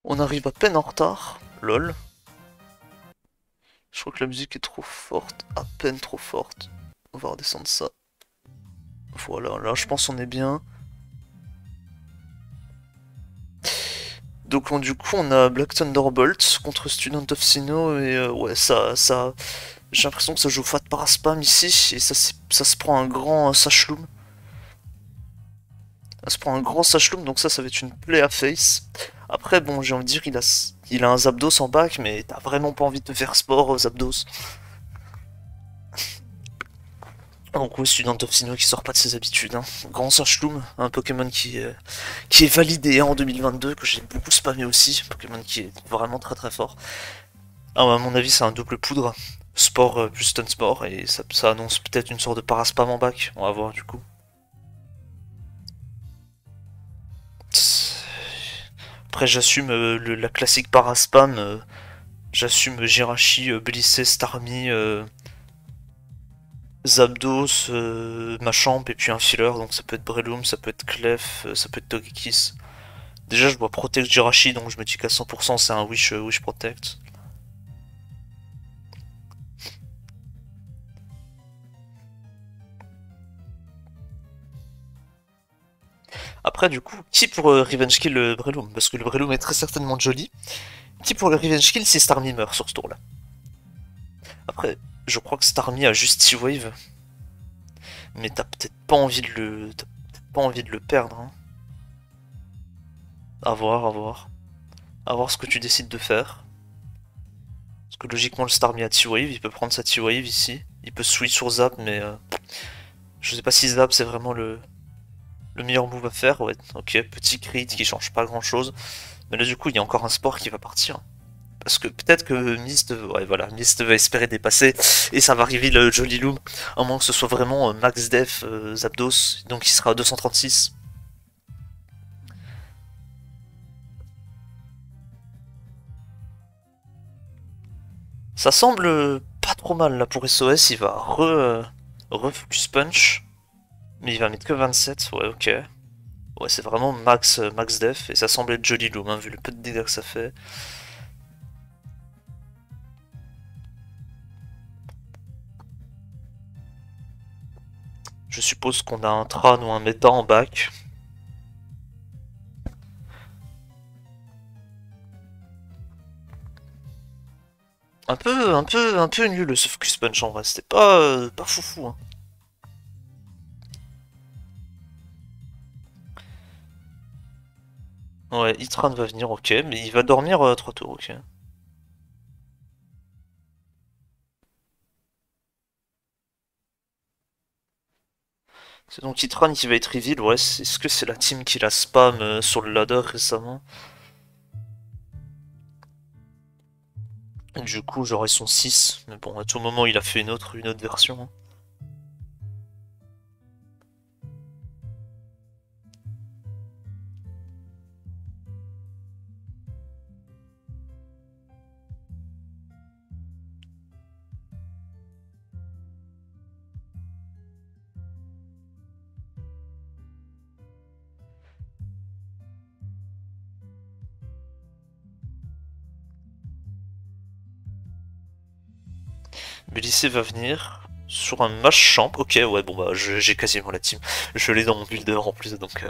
On arrive à peine en retard. Lol. Je crois que la musique est trop forte. À peine trop forte. On va redescendre ça. Voilà, là je pense on est bien. Donc du coup on a Black Thunderbolt contre Student of Sinnoh et ouais ça... J'ai l'impression que ça joue fat par spam ici et ça se prend un grand Sashloom. Ça se prend un grand Sashloom donc ça va être une play à face. Après bon j'ai envie de dire il a un Zapdos en back mais t'as vraiment pas envie de te faire sport Zapdos. Donc oui, Student of Sinnoh qui sort pas de ses habitudes. Hein. Grand Sashloom, un Pokémon qui est validé en 2022, que j'ai beaucoup spammé aussi. Pokémon qui est vraiment très très fort. Ah, à mon avis, c'est un double poudre. Sport plus stun sport, et ça annonce peut-être une sorte de paraspam en bac. On va voir du coup. Après, j'assume la classique paraspam. J'assume Jirachi, Blissey, Starmie, Zapdos, Machamp et puis un filler. Donc ça peut être Breloom, ça peut être Clef, ça peut être Togekiss. Déjà, je dois Protect Jirachi, donc je me dis qu'à 100% c'est un Wish Protect. Après, du coup, qui pour Revenge Kill le Breloom? Parce que le Breloom est très certainement joli. Qui pour le Revenge Kill si Starmie meurt sur ce tour-là? Après, je crois que Starmie a juste T-Wave. Mais t'as peut-être pas envie de le. T'as peut-être pas envie de le perdre. Hein. À voir, à voir. À voir ce que tu décides de faire. Parce que logiquement, le Starmie a T-Wave, il peut prendre sa T-Wave ici. Il peut switch sur Zap, mais je sais pas si Zap c'est vraiment le meilleur move à faire. Ouais, ok, petit crit qui change pas grand chose. Mais là, du coup, il y a encore un sport qui va partir. Parce que peut-être que Mist, ouais, voilà, Mist va espérer dépasser et ça va arriver le Jolly Loom. À moins que ce soit vraiment Max Def Zapdos, donc il sera à 236. Ça semble pas trop mal là pour SOS, il va refocus punch, mais il va mettre que 27, ouais ok. Ouais c'est vraiment max def et ça semble être Jolly Loom hein, vu le peu de dégâts que ça fait. Je suppose qu'on a un Tran ou un Meta en back. Un peu nul ce focus punch en vrai, c'était pas foufou. Hein. Ouais, Itran va venir, ok, mais il va dormir 3 tours, ok. C'est donc Itran qui va être reveal, ouais, est-ce que c'est la team qui l'a spam sur le ladder récemment? Du coup, j'aurai son 6, mais bon, à tout moment, il a fait une autre version. Hein. Mais lycée va venir sur un Machamp. Ok, ouais, bon bah, j'ai quasiment la team. Je l'ai dans mon builder en plus, donc...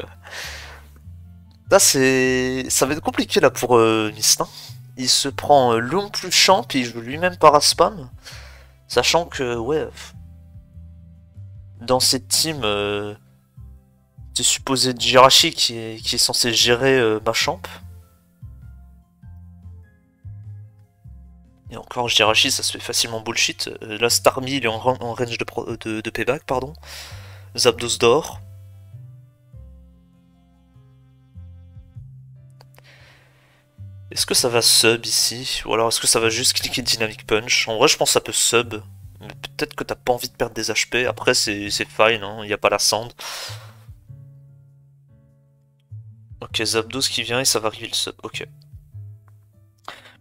Là, ça va être compliqué là pour Mistin. Il se prend Loom plus Champ, et il joue lui-même Paraspam. Sachant que, ouais, dans cette team, c'est supposé être Jirachi qui est censé gérer Machamp. Et encore, Jirachi, ça se fait facilement bullshit. Là, Starmie, il est en range de payback, pardon. Zapdos d'or. Est-ce que ça va sub ici? Ou alors est-ce que ça va juste cliquer Dynamic Punch? En vrai, je pense que ça peut sub. Mais peut-être que t'as pas envie de perdre des HP. Après, c'est fine, hein. Il n'y a pas la sand. Ok, Zapdos qui vient et ça va arriver le sub. Ok.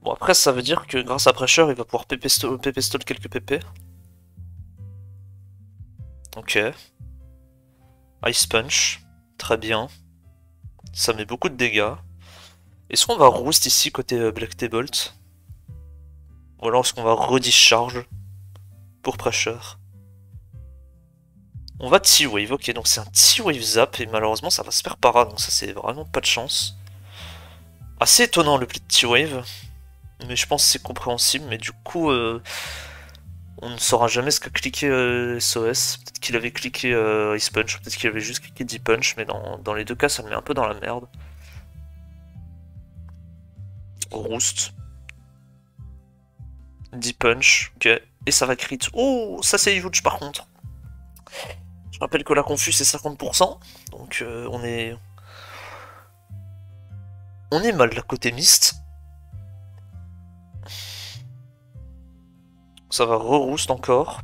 Bon, après, ça veut dire que grâce à Pressure, il va pouvoir PP-stall quelques PP. Ok. Ice Punch. Très bien. Ça met beaucoup de dégâts. Est-ce qu'on va roost ici côté Black Bolt? Ou alors est-ce qu'on va redischarge pour pressure? On va T-Wave, ok, donc c'est un T-Wave zap, et malheureusement ça va se faire para, donc ça c'est vraiment pas de chance. Assez étonnant le T-Wave, mais je pense que c'est compréhensible, mais du coup on ne saura jamais ce qu'a cliqué SOS. Peut-être qu'il avait cliqué Ice Punch, peut-être qu'il avait juste cliqué Deep Punch, mais dans les deux cas ça le met un peu dans la merde. Roost. Deep Punch, ok, et ça va crit. Oh, ça c'est huge par contre. Je rappelle que la confus c'est 50%, donc on est mal là côté mist. Ça va re-roost encore.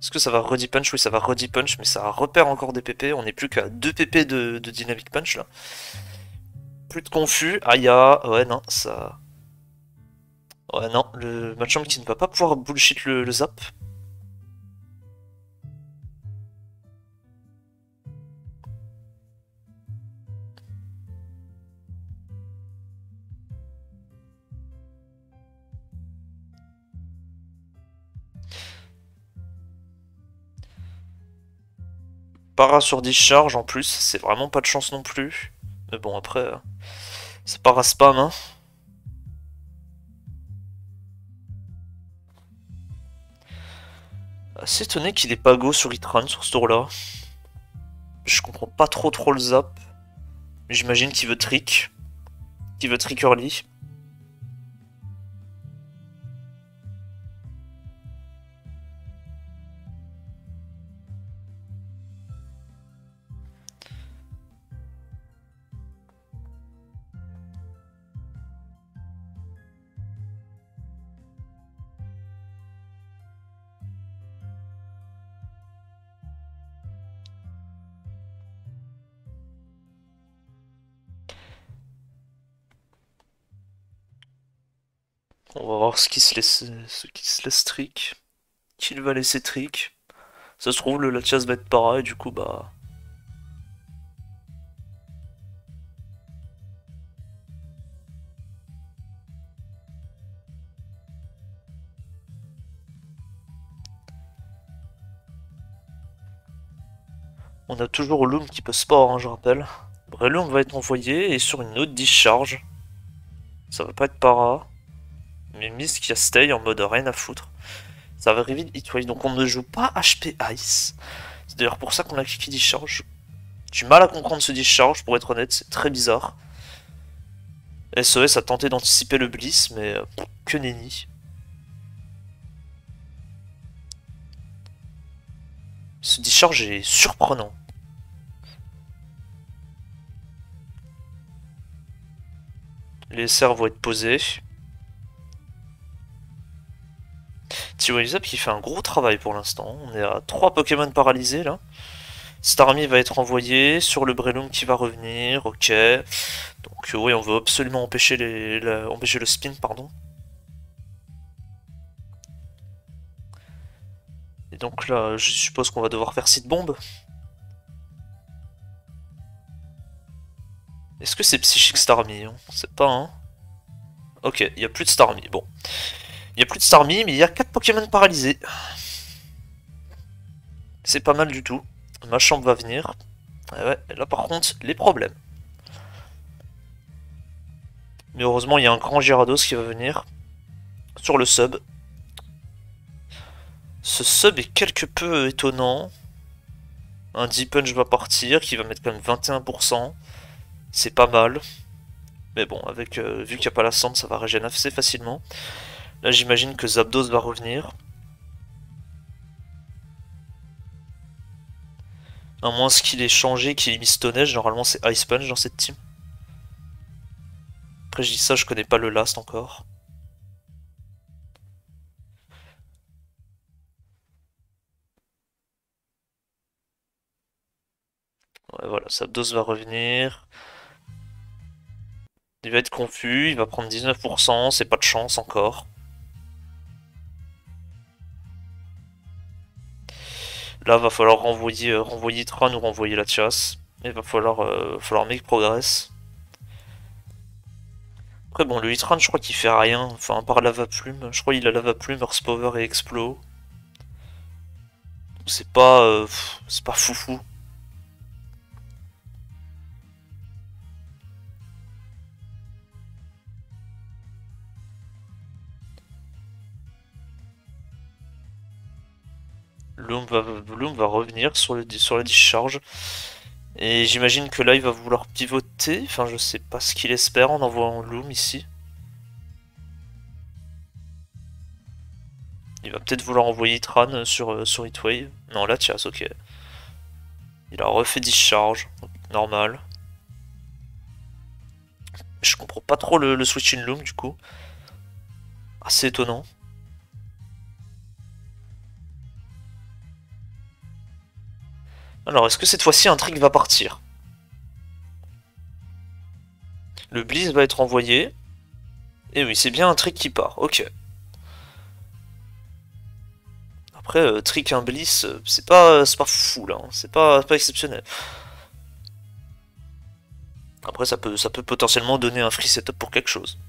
Est-ce que ça va re punch? Oui, ça va re punch, mais ça repère encore des PP. On n'est plus qu'à 2 PP de dynamic punch là. Plus de confus. Aya, ouais, non, ça. Ouais, non, le Machamp qui ne va pas pouvoir bullshit le zap. Para sur discharge en plus, c'est vraiment pas de chance non plus. Mais bon, après, c'est para spam, hein. Assez étonné qu'il ait pas go sur Hitran sur ce tour-là. Je comprends pas trop le zap. J'imagine qu'il veut trick. Qu'il veut trick early. On va voir ce qui se laisse trick. Qu'il va laisser trick. Ça se trouve, le Latias va être para et du coup, bah. On a toujours Loom qui peut sport, hein, je rappelle. Breloom va être envoyé et sur une autre discharge. Ça va pas être para. Mais Mist qui a stay en mode rien à foutre. Ça va arriver Hitwave, donc on ne joue pas HP Ice. C'est d'ailleurs pour ça qu'on a cliqué discharge. J'ai du mal à comprendre ce discharge, pour être honnête, c'est très bizarre. SOS a tenté d'anticiper le Bliss, mais que nenni. Ce discharge est surprenant. Les SR vont être posés. T-Wave qui fait un gros travail pour l'instant. On est à 3 Pokémon paralysés là. Starmie va être envoyé sur le Breloom qui va revenir, ok. Donc oui, on veut absolument empêcher, empêcher le spin, pardon. Et donc là, je suppose qu'on va devoir faire site bombe. Est-ce que c'est Psychic Starmie, hein? C'est pas, hein. Ok, il n'y a plus de Starmie, bon. Il n'y a plus de Starmie, mais il y a 4 Pokémon paralysés. C'est pas mal du tout. Ma chambre va venir. Et ouais, là par contre, les problèmes. Mais heureusement, il y a un grand Gyarados qui va venir sur le sub. Ce sub est quelque peu étonnant. Un Deep Punch va partir, qui va mettre quand même 21%. C'est pas mal. Mais bon, avec vu qu'il n'y a pas la cendre, ça va régénérer assez facilement. Là, j'imagine que Zapdos va revenir. À moins qu'il ait changé, qu'il ait mis Stone Edge, normalement c'est Ice Punch dans cette team. Après je dis ça, je connais pas le last encore. Ouais voilà, Zapdos va revenir. Il va être confus, il va prendre 19%, c'est pas de chance encore. Là va falloir renvoyer Tron ou renvoyer la chasse. Il va falloir make progress. Après bon, le Hitran je crois qu'il fait rien, enfin à part Lava Plume, je crois qu'il a Lava Plume, Earth Power et Explo. C'est pas foufou. Loom va revenir sur la discharge. Et j'imagine que là il va vouloir pivoter, enfin je sais pas ce qu'il espère en envoyant Loom ici. Il va peut-être vouloir envoyer Itran sur Heatwave. Non, là, Tias, ok. Il a refait discharge, normal. Je comprends pas trop le switch in loom du coup. Assez étonnant. Alors, est-ce que cette fois-ci un trick va partir? Le Blizz va être envoyé. Et oui, c'est bien un trick qui part, ok. Après, trick un Blizz, c'est pas fou là, hein. C'est pas exceptionnel. Après, ça peut potentiellement donner un free setup pour quelque chose.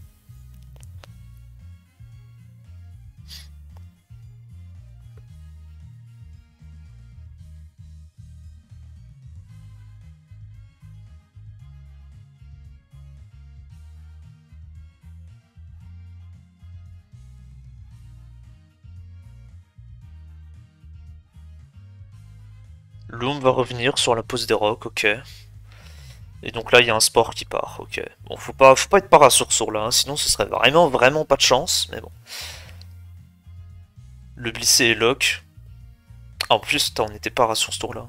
Loom va revenir sur la pose des rocs, ok. Et donc là, il y a un sport qui part, ok. Bon, faut pas être parasoursour là, hein, sinon ce serait vraiment pas de chance, mais bon. Le blissé est lock. Ah, en plus, on était para sur ce tour-là.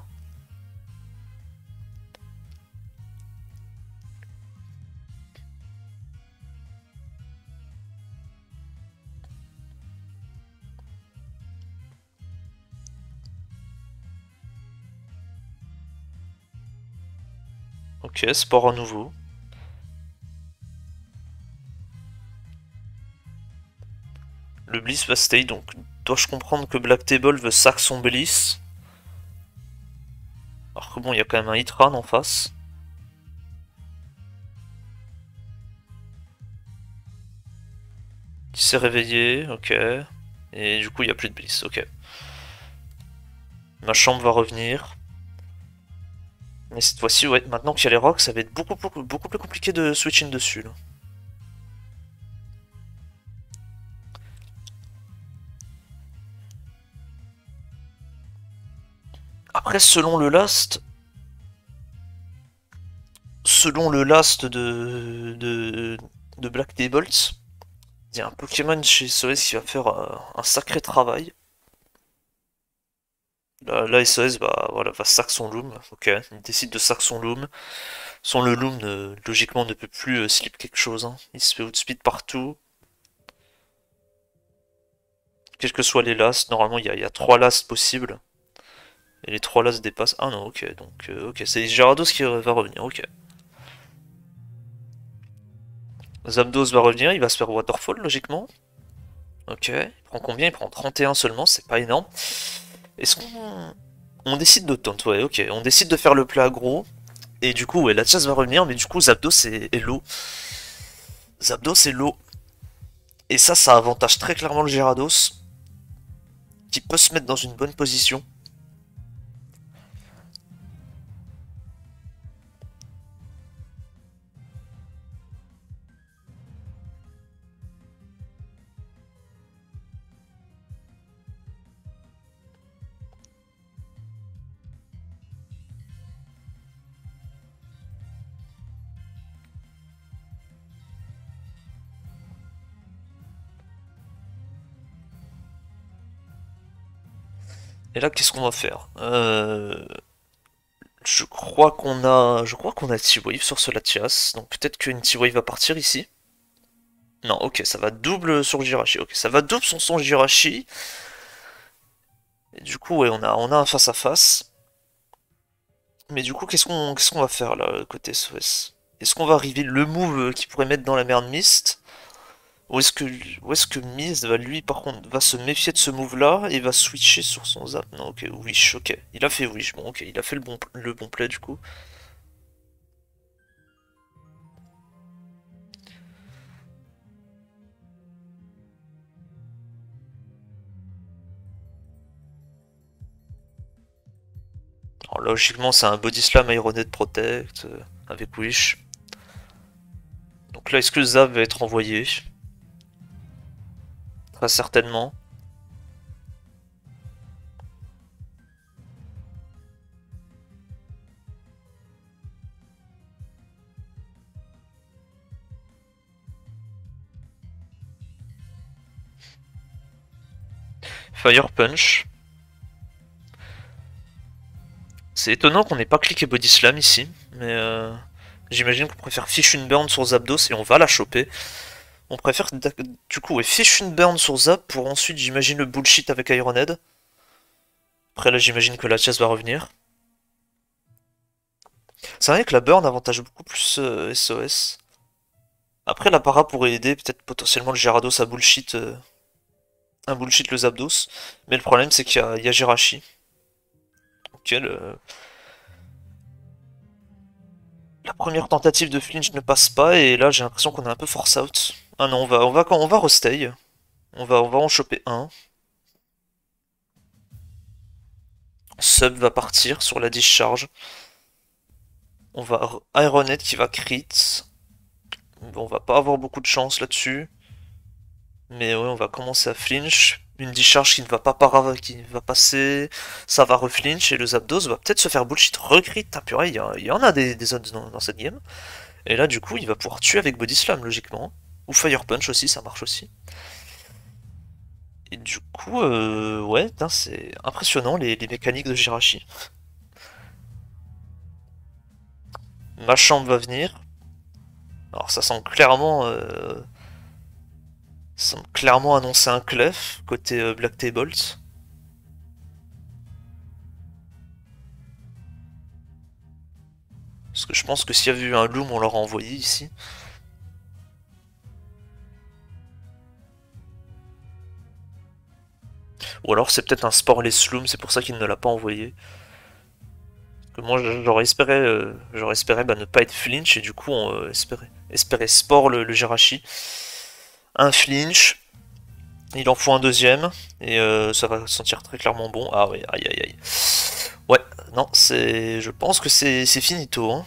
Ok, sport à nouveau. Le Bliss va stay, donc dois-je comprendre que Black Table veut sac son Bliss? Alors que bon, il y a quand même un Hitran en face. Qui s'est réveillé, ok. Et du coup, il n'y a plus de Bliss, ok. Ma chambre va revenir. Mais cette fois-ci, ouais, maintenant qu'il y a les rocks, ça va être beaucoup plus compliqué de switch in dessus. Là. Après, selon le last de Black Tables, il y a un Pokémon chez SOS qui va faire un sacré travail. Là, SOS va sac son loom, ok, il décide de sac son loom. Sans le loom, logiquement, ne peut plus slip quelque chose, hein. Il se fait outspeed partout. Quels que soient les lasts, normalement il y a 3 lasts possibles. Et les 3 lasts dépassent. Ah non, ok, donc ok, c'est Gyarados qui va revenir, ok. Zapdos va revenir, il va se faire Waterfall logiquement. Ok, il prend combien? Il prend 31 seulement, c'est pas énorme. Est-ce qu'on on décide de taunt? Ouais, ok, on décide de faire le play aggro. Et du coup, ouais, la chasse va revenir, mais du coup, Zapdos est low. Zapdos est low. Et ça avantage très clairement le Gyarados, qui peut se mettre dans une bonne position. Et là, qu'est-ce qu'on va faire je crois qu'on a T-Wave sur ce Latias, donc peut-être qu'une T-Wave va partir ici. Non, ok, ça va double sur le Jirachi. Ok, ça va double sur son Jirachi. Et du coup, ouais, on a un face-à-face. Mais du coup, qu'est-ce qu'on va faire là, côté SOS? Est-ce qu'on va reveal le move qui pourrait mettre dans la merde Mist? Ou est-ce que Mist va lui, par contre, va se méfier de ce move-là et va switcher sur son zap? Non, ok, Wish, ok. Il a fait Wish, bon, ok, il a fait le bon play du coup. Alors, logiquement, c'est un Body Slam Ironhead Protect avec Wish. Donc là, est-ce que Zap va être envoyé? Très certainement. Fire Punch. C'est étonnant qu'on n'ait pas cliqué Body Slam ici, mais j'imagine qu'on préfère Fish une Burn sur Zapdos et on va la choper. On préfère du coup Fish une Burn sur Zap pour ensuite j'imagine le bullshit avec Ironhead. Après là j'imagine que la chasse va revenir. C'est vrai que la Burn avantage beaucoup plus SOS. Après la para pourrait aider peut-être potentiellement le Gyarados à bullshit, un bullshit le Zapdos. Mais le problème c'est qu'il y a Jirachi. Ok, la première tentative de flinch ne passe pas et là j'ai l'impression qu'on est un peu force out. Ah non, on va restay. On va en choper un. Sub va partir sur la discharge. On va Ironhead qui va crit. Bon, on va pas avoir beaucoup de chance là-dessus. Mais ouais, on va commencer à flinch. Une discharge qui ne va pas qui va passer. Ça va reflinch et le Zapdos va peut-être se faire bullshit recrit. Ah purée, il y en a des odds dans cette game. Et là, du coup, il va pouvoir tuer avec Body Slam, logiquement. Ou Fire Punch aussi, ça marche aussi. Et du coup, ouais, c'est impressionnant les mécaniques de Jirachi. Ma chambre va venir. Alors ça semble clairement annoncer un clef côté Black Tabolt. Parce que je pense que s'il y avait eu un Loom, on l'aurait envoyé ici. Ou alors c'est peut-être un Sporeless Loom, c'est pour ça qu'il ne l'a pas envoyé. Que moi j'aurais espéré ne pas être flinch et du coup on espérer sport le Jirachi. Un flinch, il en faut un deuxième et ça va sentir très clairement bon. Ah oui, aïe aïe aïe. Ouais, non, je pense que c'est finito. Hein.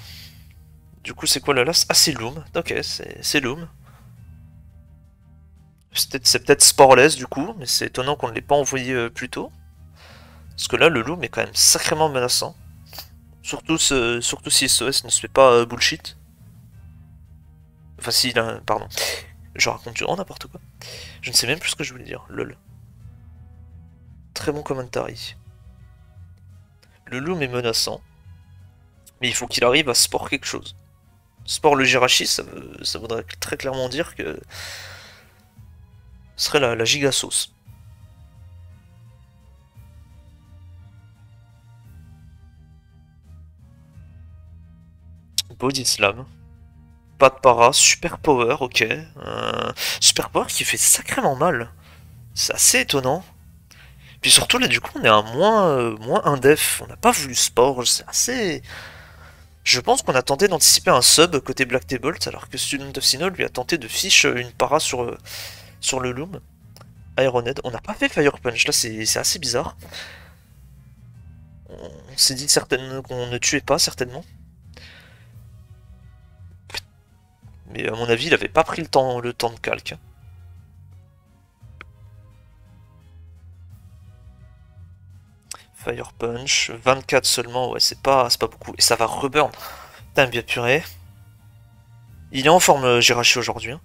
Du coup c'est quoi le last? Ah c'est Loom, ok, c'est Loom. C'est peut-être Sporeless du coup, mais c'est étonnant qu'on ne l'ait pas envoyé plus tôt. Parce que là le Loom est quand même sacrément menaçant. Surtout si SOS ne se fait pas bullshit. Enfin si, pardon. Je raconte du n'importe quoi. Je ne sais même plus ce que je voulais dire, lol. Très bon commentary. Le Loom est menaçant. Mais il faut qu'il arrive à sport quelque chose. Sport le Jirachi, ça voudrait très clairement dire que ce serait la giga sauce. Body Slam. Pas de para, Super Power, ok. Super Power qui fait sacrément mal. C'est assez étonnant. Puis surtout là du coup on est à moins 1 def. On n'a pas voulu sport, c'est assez... Je pense qu'on a tenté d'anticiper un sub côté Black Tabolt alors que Student of Sinnoh lui a tenté de fiche une para sur le Loom. Ironhead, on n'a pas fait Fire Punch, là c'est assez bizarre. On s'est dit qu'on ne tuait pas certainement. Mais à mon avis il avait pas pris le temps de calque. Fire Punch, 24 seulement, ouais c'est pas beaucoup. Et ça va reburn. Putain bien purée. Il est en forme Jirachi aujourd'hui. Hein.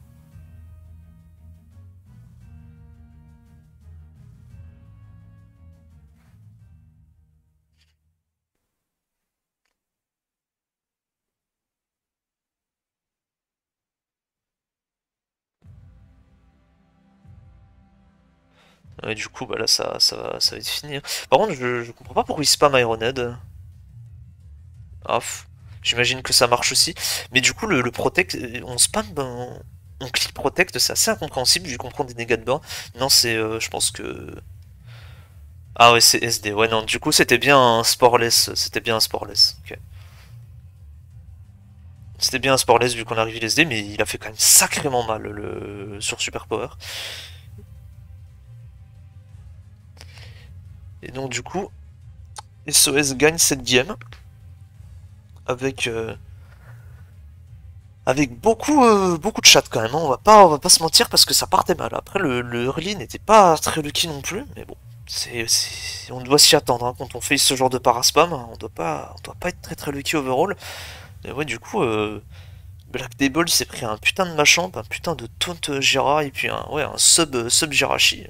Et du coup, bah là, ça va être fini. Hein. Par contre, je comprends pas pourquoi il spam Ironhead. Off. J'imagine que ça marche aussi. Mais du coup, le Protect, on spam, on clique Protect, c'est assez incompréhensible vu qu'on prend des dégâts de bain. Non, je pense que... Ah ouais, c'est SD. Ouais, non, du coup, c'était bien un Sporeless. C'était bien un Sporeless. Ok. C'était bien un Sporeless vu qu'on a reveal SD, mais il a fait quand même sacrément mal sur Super Power. Et donc, du coup, SOS gagne cette game avec avec beaucoup de chat quand même, hein. On va pas se mentir parce que ça partait mal. Après le early n'était pas très lucky non plus, mais bon, on doit s'y attendre hein. Quand on fait ce genre de paraspam, hein, on doit pas être très très lucky overall. Mais ouais, du coup, Black Devil s'est pris un putain de machamp, un putain de taunt Jira et puis un sub Jirachi.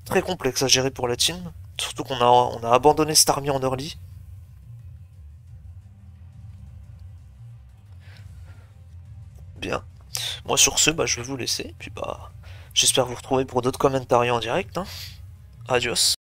Très complexe à gérer pour la team. Surtout qu'on a abandonné Starmie en early. Bien. Moi sur ce, bah, je vais vous laisser. Puis bah, j'espère vous retrouver pour d'autres commentaires en direct, hein. Adios.